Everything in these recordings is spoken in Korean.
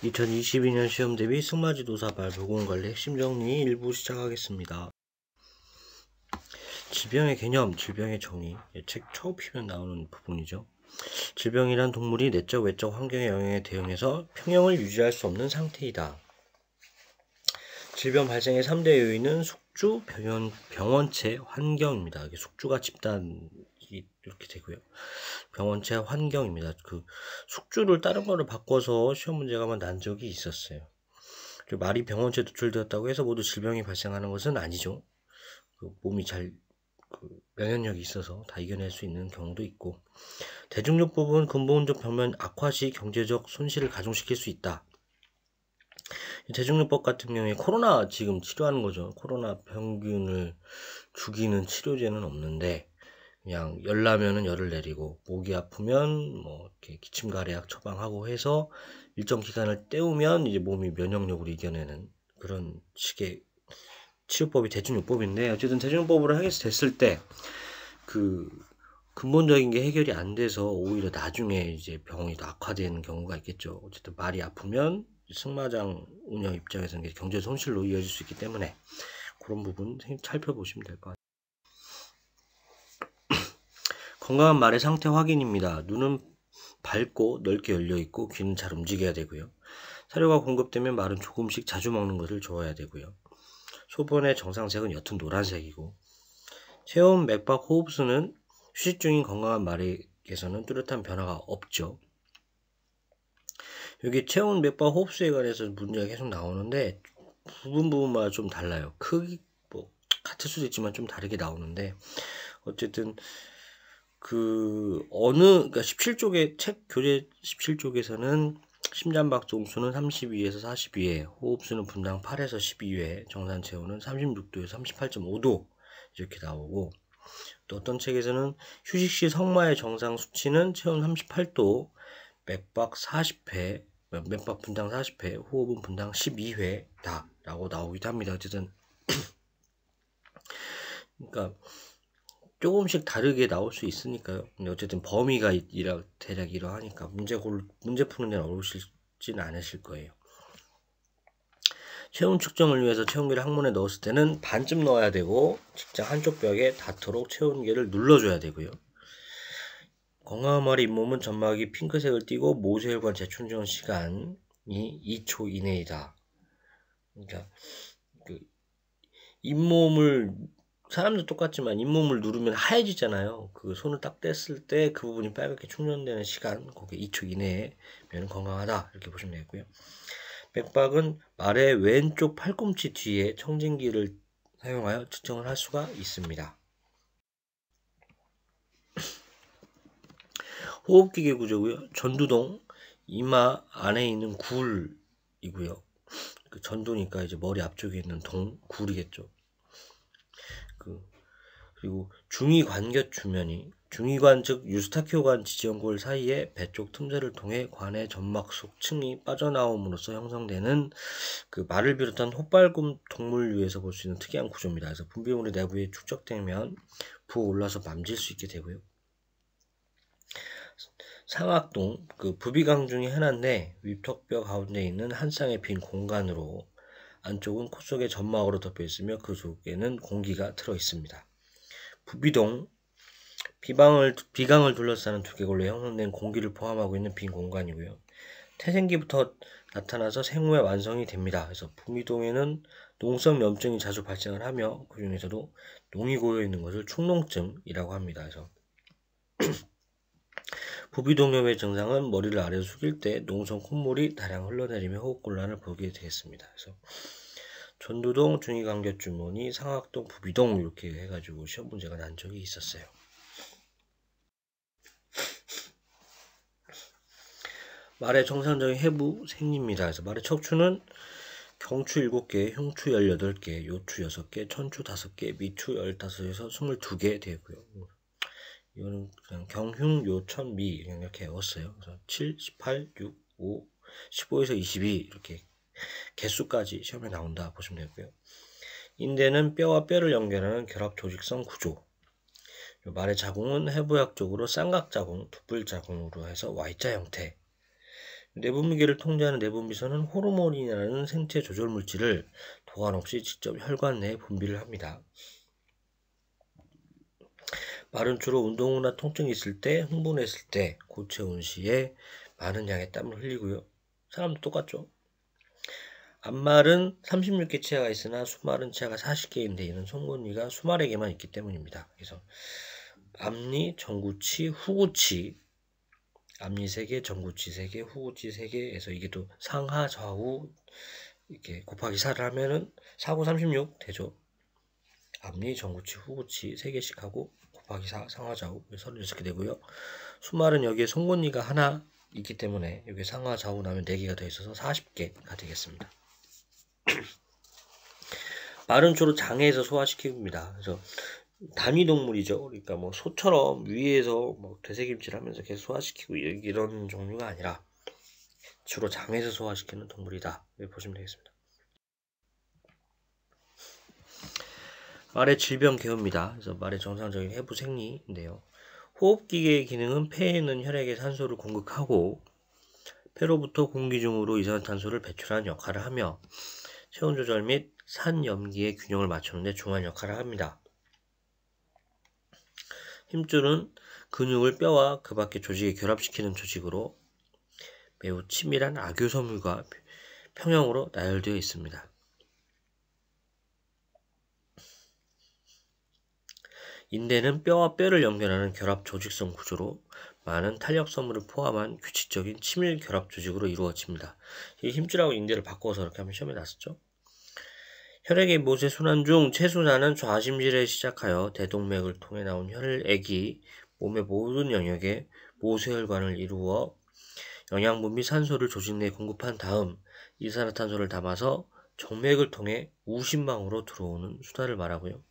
2022년 시험 대비 승마지도사 발보공관리 핵심 정리 일부 시작하겠습니다. 질병의 개념, 질병의 정의, 책 처음이면 나오는 부분이죠. 질병이란 동물이 내적, 외적 환경의 영향에 대응해서 평형을 유지할 수 없는 상태이다. 질병 발생의 3대 요인은 숙주, 병원체, 환경입니다. 숙주가 집단 이렇게 되고요. 병원체 환경입니다. 그 숙주를 다른 거를 바꿔서 시험 문제가 한번 난 적이 있었어요. 말이 병원체에 노출되었다고 해서 모두 질병이 발생하는 것은 아니죠. 몸이 면역력이 있어서 다 이겨낼 수 있는 경우도 있고, 대중요법은 근본적 병면 악화 시 경제적 손실을 가중시킬 수 있다. 대중요법 같은 경우에 코로나 지금 치료하는 거죠. 코로나 병균을 죽이는 치료제는 없는데 그냥 열 나면은 열을 내리고, 목이 아프면 뭐 이렇게 기침가래약 처방하고 해서 일정 기간을 때우면 이제 몸이 면역력으로 이겨내는 그런 식의 치료법이 대중요법인데, 어쨌든 대중요법으로 하게 됐을 때 그 근본적인 게 해결이 안 돼서 오히려 나중에 이제 병이 더 악화되는 경우가 있겠죠. 어쨌든 말이 아프면 승마장 운영 입장에서는 경제 손실로 이어질 수 있기 때문에 그런 부분 살펴보시면 될 것 같아요. 건강한 말의 상태 확인입니다. 눈은 밝고 넓게 열려있고 귀는 잘 움직여야 되고요. 사료가 공급되면 말은 조금씩 자주 먹는 것을 좋아해야 되고요. 소변의 정상색은 옅은 노란색이고, 체온, 맥박, 호흡수는 휴식 중인 건강한 말에게서는 뚜렷한 변화가 없죠. 여기 체온, 맥박, 호흡수에 관해서 문제가 계속 나오는데 부분마다 좀 달라요. 크기 같을 수도 있지만 좀 다르게 나오는데, 어쨌든 그러니까 17쪽에 책 교재 17쪽에서는 심장박동수는 32에서 42회, 호흡수는 분당 8에서 12회, 정상 체온은 36도에서 38.5도 이렇게 나오고, 또 어떤 책에서는 휴식 시 성마의 정상 수치는 체온 38도, 맥박 40회, 맥박 분당 40회, 호흡은 분당 12회다 라고 나오기도 합니다. 어쨌든 그러니까 조금씩 다르게 나올 수 있으니까요. 근데 어쨌든 범위가 대략 이러하니까 문제 푸는 데는 어려우시진 않으실 거예요. 체온 측정을 위해서 체온계를 항문에 넣었을 때는 반쯤 넣어야 되고, 직장 한쪽 벽에 닿도록 체온계를 눌러줘야 되고요. 건강한 말의 잇몸은 점막이 핑크색을 띠고 모세혈관 재충전 시간이 2초 이내이다. 그러니까 잇몸을, 사람도 똑같지만 잇몸을 누르면 하얘지잖아요. 그 손을 딱 뗐을 때 그 부분이 빨갛게 충전되는 시간, 그게 2초 이내면 건강하다 이렇게 보시면 되고요. 맥박은 말의 왼쪽 팔꿈치 뒤에 청진기를 사용하여 측정을 할 수가 있습니다. 호흡기계 구조고요. 전두동, 이마 안에 있는 굴이고요. 전두니까 이제 머리 앞쪽에 있는 굴이겠죠. 그리고 중위관곁 주면이, 중위관 즉 유스타키오관 지지연골 사이에 배 쪽 틈새를 통해 관의 점막 속 층이 빠져나옴으로써 형성되는 말을 비롯한 호빨굼 동물류에서 볼 수 있는 특이한 구조입니다. 그래서 분비물이 내부에 축적되면 부어올라서 맘질 수 있게 되고요. 상악동, 부비강 중에 하나인데 윗턱뼈 가운데 있는 한 쌍의 빈 공간으로 안쪽은 코 속에 점막으로 덮여 있으며 그 속에는 공기가 들어 있습니다. 부비동, 비강을 둘러싸는 두개골로 형성된 공기를 포함하고 있는 빈 공간이고요. 태생기부터 나타나서 생후에 완성이 됩니다. 그래서 부비동에는 농성 염증이 자주 발생을 하며 그 중에서도 농이 고여 있는 것을 축농증이라고 합니다. 그래서 부비동염의 증상은 머리를 아래로 숙일 때 농성 콧물이 다량 흘러내리며 호흡곤란을 보게 되겠습니다. 그래서 전두동, 중위관곁주머니, 상악동, 부비동 이렇게 해가지고 시험 문제가 난 적이 있었어요. 말의 정상적인 해부 생리입니다. 그래서 말의 척추는 경추 7개, 흉추 18개, 요추 6개, 천추 5개, 미추 15에서 22개 되고요. 이거는 그냥 경흉, 요천, 미 이렇게 외웠어요. 그래서 7, 18, 6, 5, 15에서 22 이렇게 개수까지 시험에 나온다 보시면 되고요. 인대는 뼈와 뼈를 연결하는 결합 조직성 구조. 말의 자궁은 해부학적으로 쌍각자궁, 붓불자궁으로 해서 Y자 형태. 내분비계를 통제하는 내분비선은 호르몬이라는 생체 조절 물질을 도관 없이 직접 혈관 내에 분비를 합니다. 말은 주로 운동 후나 통증이 있을 때, 흥분했을 때, 고체온 시에 많은 양의 땀을 흘리고요. 사람도 똑같죠. 앞말은 36개 치아가 있으나 수말은 치아가 40개인데 이는 송곳니가 수말에게만 있기 때문입니다. 그래서 앞니, 전구치, 후구치, 앞니 3개, 전구치 3개, 후구치 3개에서 이게 또 상하, 좌우 이렇게 곱하기 4를 하면은 4구 36 되죠. 앞니, 전구치, 후구치 3개씩 하고 곱하기 4, 상하, 좌우 36개 되고요. 수말은 여기에 송곳니가 하나 있기 때문에 여기 상하, 좌우 나면 4개가 더 있어서 40개가 되겠습니다. 말은 주로 장에서 소화시킵니다. 그래서 다미동물이죠. 그러니까 뭐 소처럼 위에서 뭐 되새김질 하면서 계속 소화시키고 이런 종류가 아니라 주로 장에서 소화시키는 동물이다. 이렇게 보시면 되겠습니다. 말의 질병 개요입니다. 그래서 말의 정상적인 해부 생리인데요. 호흡기계의 기능은 폐에 있는 혈액에 산소를 공급하고 폐로부터 공기 중으로 이산화탄소를 배출하는 역할을 하며 체온 조절 및 산염기의 균형을 맞추는 데 중요한 역할을 합니다. 힘줄은 근육을 뼈와 그 밖의 조직에 결합시키는 조직으로 매우 치밀한 악교섬유가 평형으로 나열되어 있습니다. 인대는 뼈와 뼈를 연결하는 결합 조직성 구조로 많은 탄력섬유를 포함한 규칙적인 치밀 결합 조직으로 이루어집니다. 이 힘줄하고 인대를 바꿔서 이렇게 한번 시험에 났었죠. 혈액의 모세 순환 중 체순환은 좌심실에 시작하여 대동맥을 통해 나온 혈액이 몸의 모든 영역에 모세혈관을 이루어 영양분 및 산소를 조직 내에 공급한 다음 이산화탄소를 담아서 정맥을 통해 우심방으로 들어오는 수단을 말하고요.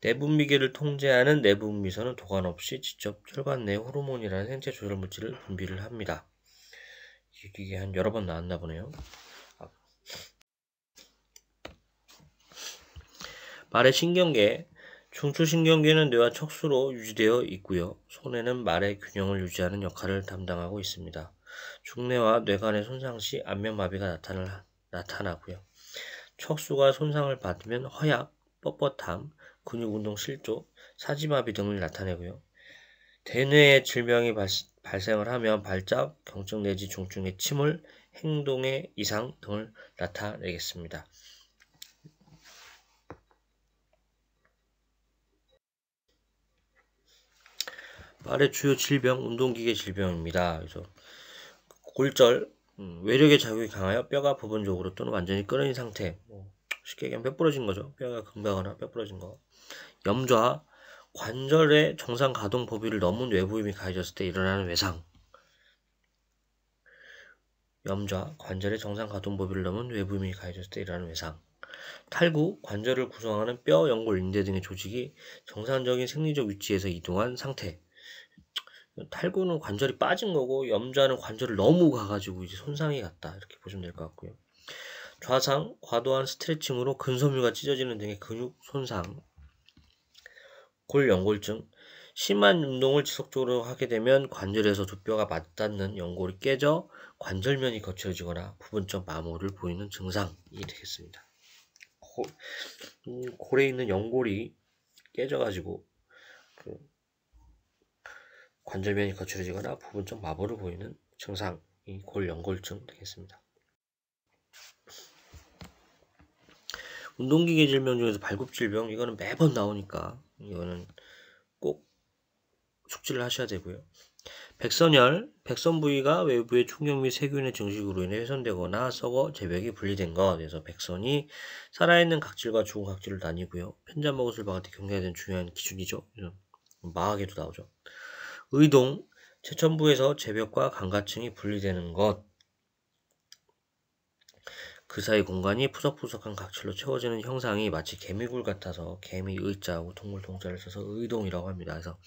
내분비계를 통제하는 내분비선은 도관 없이 직접 혈관 내 호르몬이라는 생체 조절 물질을 분비를 합니다. 이게 한 여러 번 나왔나 보네요. 말의 신경계, 중추신경계는 뇌와 척수로 유지되어 있고요. 손에는 말의 균형을 유지하는 역할을 담당하고 있습니다. 중뇌와 뇌간의 손상 시 안면마비가 나타나고요. 척수가 손상을 받으면 허약, 뻣뻣함, 근육운동 실조, 사지마비 등을 나타내고요. 대뇌의 질병이 발생을 하면 발작, 경증 내지 중증의 침울, 행동의 이상 등을 나타내겠습니다. 말의 주요 질병, 운동기계 질병입니다. 그래서 골절, 외력의 자극이 강하여 뼈가 부분적으로 또는 완전히 끊어진 상태, 쉽게 얘기하면 뼈 부러진 거죠. 뼈가 금가거나 뼈 부러진 거. 염좌, 관절의 정상 가동 범위를 넘은 외부 힘이 가해졌을 때 일어나는 외상. 염좌, 관절의 정상 가동 범위를 넘은 외부 힘이 가해졌을 때 일어나는 외상. 탈구, 관절을 구성하는 뼈, 연골, 인대 등의 조직이 정상적인 생리적 위치에서 이동한 상태. 탈구는 관절이 빠진 거고 염좌는 관절을 너무 가가지고 이제 손상이 갔다 이렇게 보시면 될 것 같고요. 좌상, 과도한 스트레칭으로 근섬유가 찢어지는 등의 근육 손상. 골연골증, 심한 운동을 지속적으로 하게 되면 관절에서 두 뼈가 맞닿는 연골이 깨져 관절면이 거칠어지거나 부분적 마모를 보이는 증상이 되겠습니다. 골에 있는 연골이 깨져가지고 관절면이 거칠어지거나 부분적 마모를 보이는 증상이 골연골증 되겠습니다. 운동기계 질병 중에서 발굽질병, 이거는 매번 나오니까 이거는 꼭 숙지를 하셔야 되고요. 백선열, 백선 부위가 외부의 충격 및 세균의 증식으로 인해 훼손되거나 썩어 제벽이 분리된 것. 그래서 백선이 살아있는 각질과 죽은 각질을 나뉘고요. 편자 먹옷을 박을 때 경계해야 되는 중요한 기준이죠. 마학에도 나오죠. 의동, 체천부에서 제벽과 감가층이 분리되는 것. 그 사이 공간이 푸석푸석한 각질로 채워지는 형상이 마치 개미굴 같아서 개미 의자하고 동물 동자를 써서 의동이라고 합니다. 그래서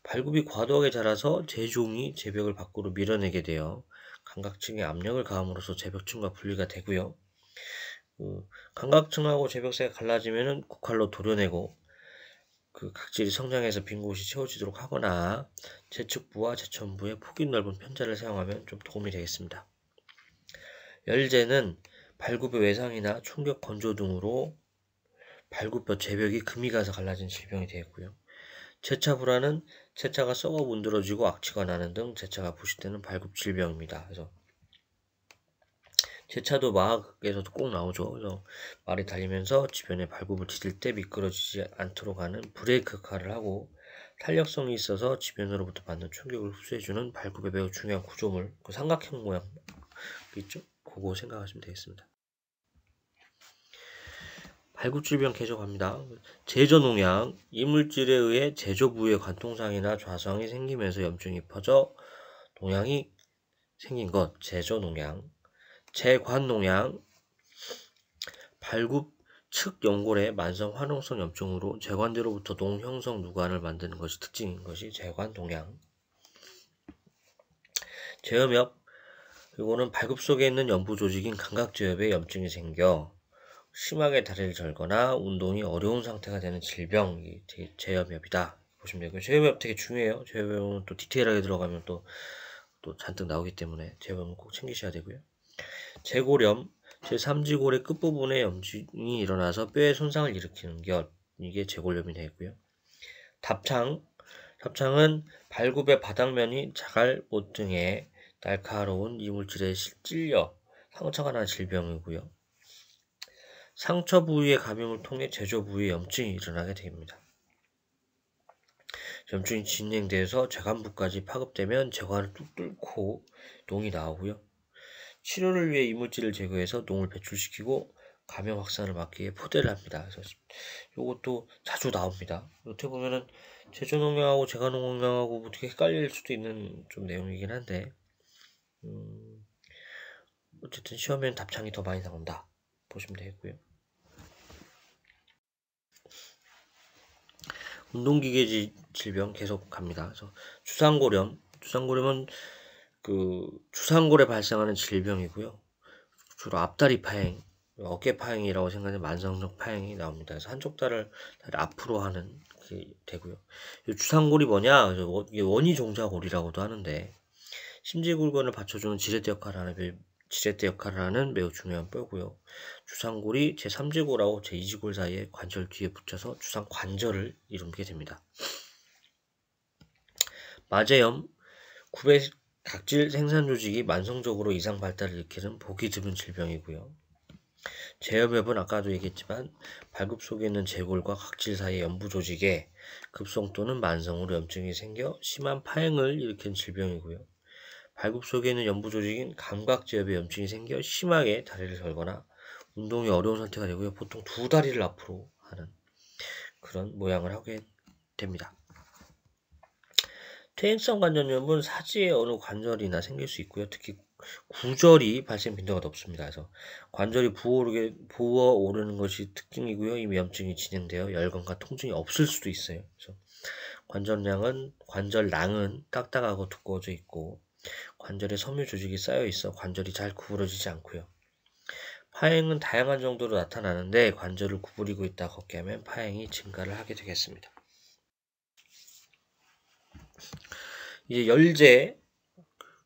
발굽이 과도하게 자라서 제종이 제벽을 밖으로 밀어내게 되어 감각층에 압력을 가함으로써 제벽층과 분리가 되고요. 감각층하고 제벽 사이가 갈라지면 국칼로 도려내고 그 각질이 성장해서 빈 곳이 채워지도록 하거나 제측부와 제천부에 폭이 넓은 편자를 사용하면 좀 도움이 되겠습니다. 열제는 발굽의 외상이나 충격 건조 등으로 발굽뼈 제벽이 금이 가서 갈라진 질병이 되었고요. 제차불안은 제차가 썩어 문드러지고 악취가 나는 등 제차가 부식되는 발굽 질병입니다. 그래서 제차도 마학에서도 꼭 나오죠. 그래서 말이 달리면서 주변에 발굽을 디딜 때 미끄러지지 않도록 하는 브레이크 역할을 하고 탄력성이 있어서 주변으로부터 받는 충격을 흡수해주는 발굽의 매우 중요한 구조물, 그 삼각형 모양 있죠? 그거 생각하시면 되겠습니다. 발굽질병 계속합니다. 제저농양, 이물질에 의해 제조 부위에 관통상이나 좌상이 생기면서 염증이 퍼져 농양이 생긴 것, 제저농양. 제관농양, 발굽 측 연골의 만성 화농성 염증으로 제관대로부터 농형성 누관을 만드는 것이 특징인 것이 제관농양. 제염엽, 이거는 발굽 속에 있는 연부 조직인 감각제엽에 염증이 생겨 심하게 다리를 절거나 운동이 어려운 상태가 되는 질병이 제염엽이다. 보시면 되고요. 제염엽 되게 중요해요. 제염엽은 또 디테일하게 들어가면 또 잔뜩 나오기 때문에 제염엽은 꼭 챙기셔야 되고요. 제골염, 제3지골의 끝부분에 염증이 일어나서 뼈에 손상을 일으키는 것, 이게 제골염이 되겠고요. 답창은 발굽의 바닥면이 자갈 못 등의 날카로운 이물질에 찔려 상처가 나는 질병이고요. 상처 부위의 감염을 통해 제조 부위에 염증이 일어나게 됩니다. 염증이 진행돼서 제관부까지 파급되면 제관을 뚝 뚫고 농이 나오고요. 치료를 위해 이물질을 제거해서 농을 배출시키고 감염 확산을 막기 위해 포대를 합니다. 그래서 이것도 자주 나옵니다. 어떻게 보면은 제조농약하고 제관농약하고 어떻게 헷갈릴 수도 있는 좀 내용이긴 한데 어쨌든 시험에는 답창이 더 많이 나온다 보시면 되겠고요. 운동기계 질병 계속 갑니다. 그래서 주상고렴은 그 주상골에 발생하는 질병이고요. 주로 앞다리 파행, 어깨 파행이라고 생각하는 만성적 파행이 나옵니다. 그래서 한쪽 다리 앞으로 하는 게 되고요. 주상골이 뭐냐? 이게 원위종자골이라고도 하는데 심지굴건을 받쳐주는 지렛대 역할을 하는 매우 중요한 뼈고요. 주상골이 제3지골하고 제2지골 사이에 관절 뒤에 붙여서 주상관절을 이루게 됩니다. 마제염, 굽의 각질 생산 조직이 만성적으로 이상 발달을 일으키는 보기 드문 질병이고요. 제염엽은 아까도 얘기했지만 발굽 속에 있는 제골과 각질 사이의 연부 조직에 급성 또는 만성으로 염증이 생겨 심한 파행을 일으키는 질병이고요. 발굽 속에 있는 연부 조직인 감각제엽에 염증이 생겨 심하게 다리를 절거나 운동이 어려운 상태가 되고요. 보통 두 다리를 앞으로 하는 그런 모양을 하게 됩니다. 퇴행성 관절염은 사지의 어느 관절이나 생길 수 있고요. 특히 구절이 발생 빈도가 높습니다. 그래서 관절이 부어오르는 것이 특징이고요. 이미 염증이 진행되어 열감과 통증이 없을 수도 있어요. 그래서 관절낭은 딱딱하고 두꺼워져 있고 관절에 섬유 조직이 쌓여 있어 관절이 잘 구부러지지 않고요. 파행은 다양한 정도로 나타나는데 관절을 구부리고 있다 걷게 하면 파행이 증가를 하게 되겠습니다. 이제 열제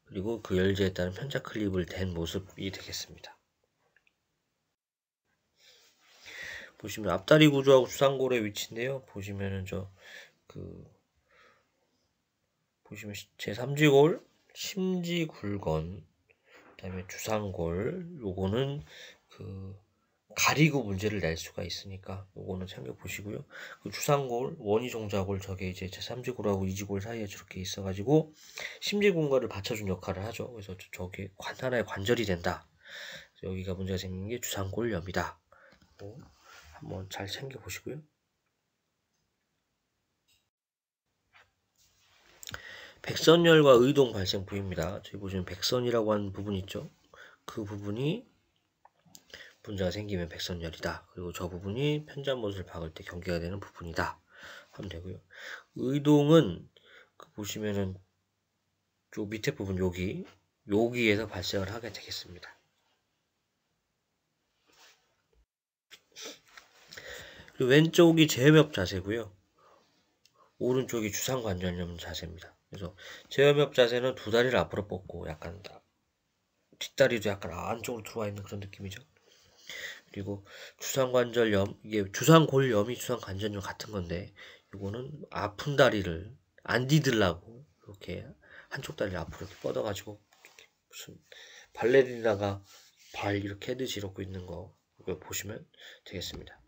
그리고 그 열제에 따른 편자 클립을 댄 모습이 되겠습니다. 보시면 앞다리 구조하고 주상골의 위치인데요. 보시면은 보시면 제3지골, 심지굴건, 그다음에 주상골, 요거는 가리고 문제를 낼 수가 있으니까 요거는 챙겨 보시고요. 그 주상골, 원위종자골 저게 이제 제3지골하고 2지골 사이에 저렇게 있어가지고 심지공간을 받쳐준 역할을 하죠. 그래서 저게 하나의 관절이 된다. 여기가 문제가 생긴 게 주상골염이다. 한번 잘 챙겨 보시고요. 백선열과 의동 발생 부위입니다. 저기 보시면 백선이라고 하는 부분 있죠. 그 부분이 문제가 생기면 백선열이다. 그리고 저 부분이 편잔못을 박을 때 경계가 되는 부분이다. 하면 되고요. 의동은 보시면은 저 밑에 부분 여기에서 발생을 하게 되겠습니다. 그리고 왼쪽이 제염엽 자세고요. 오른쪽이 주상관절염 자세입니다. 그래서 제염엽 자세는 두 다리를 앞으로 뻗고 약간 뒷다리도 약간 안쪽으로 들어와 있는 그런 느낌이죠. 그리고 주상관절염, 이게 주상골염이 주상관절염 같은 건데, 이거는 아픈 다리를 안 디들라고 이렇게 한쪽 다리를 앞으로 이렇게 뻗어가지고 무슨 발레리나가 발 이렇게 하듯이 이러고 있는 거, 이거 보시면 되겠습니다.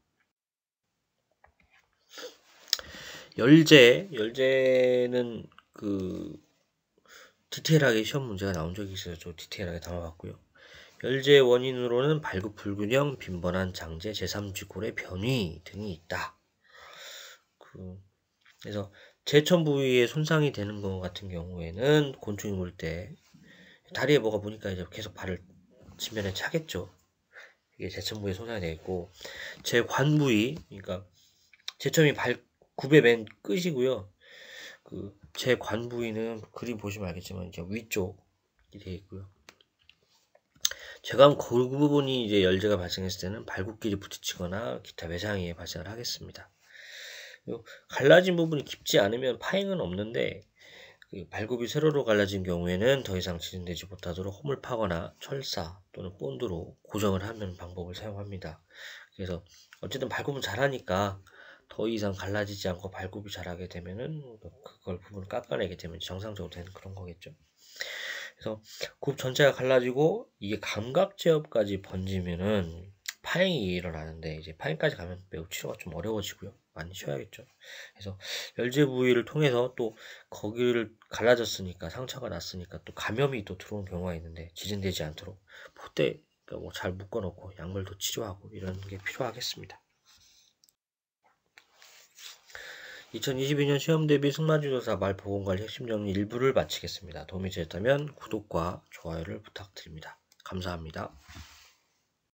열제는 그 디테일하게 시험 문제가 나온 적이 있어서 좀 디테일하게 담아봤고요. 열제의 원인으로는 발굽불균형, 빈번한 장제, 제3지골의 변위 등이 있다. 그래서 제천 부위에 손상이 되는 것 같은 경우에는 곤충이 물 때 다리에 뭐가 보니까 이제 계속 발을 지면에 차겠죠. 이게 제천 부위에 손상이 되어 있고, 제관 부위, 그러니까 제천이 발굽의 맨 끝이고요. 그 제관 부위는 그림 보시면 알겠지만 이제 위쪽이 되어 있고요. 제관 그 부분이 이제 열제가 발생했을 때는 발굽끼리 부딪히거나 기타 외상이 발생을 하겠습니다. 갈라진 부분이 깊지 않으면 파행은 없는데, 그 발굽이 세로로 갈라진 경우에는 더 이상 진행되지 못하도록 홈을 파거나 철사 또는 본드로 고정을 하는 방법을 사용합니다. 그래서 어쨌든 발굽은 잘하니까 더 이상 갈라지지 않고 발굽이 자라게 되면은 그걸 부분을 깎아내게 되면 정상적으로 되는 그런 거겠죠. 그래서 굽 전체가 갈라지고 이게 감각 제압까지 번지면은 파행이 일어나는데, 이제 파행까지 가면 매우 치료가 좀 어려워지고요. 많이 쉬어야겠죠. 그래서 열제 부위를 통해서 또 거기를 갈라졌으니까, 상처가 났으니까 또 감염이 또 들어온 경우가 있는데, 지진되지 않도록 포대 뭐 잘 묶어 놓고 약물도 치료하고 이런 게 필요하겠습니다. 2022년 시험 대비 승마주조사 말보건관리 핵심 정리 일부를 마치겠습니다. 도움이 되셨다면 구독과 좋아요를 부탁드립니다. 감사합니다.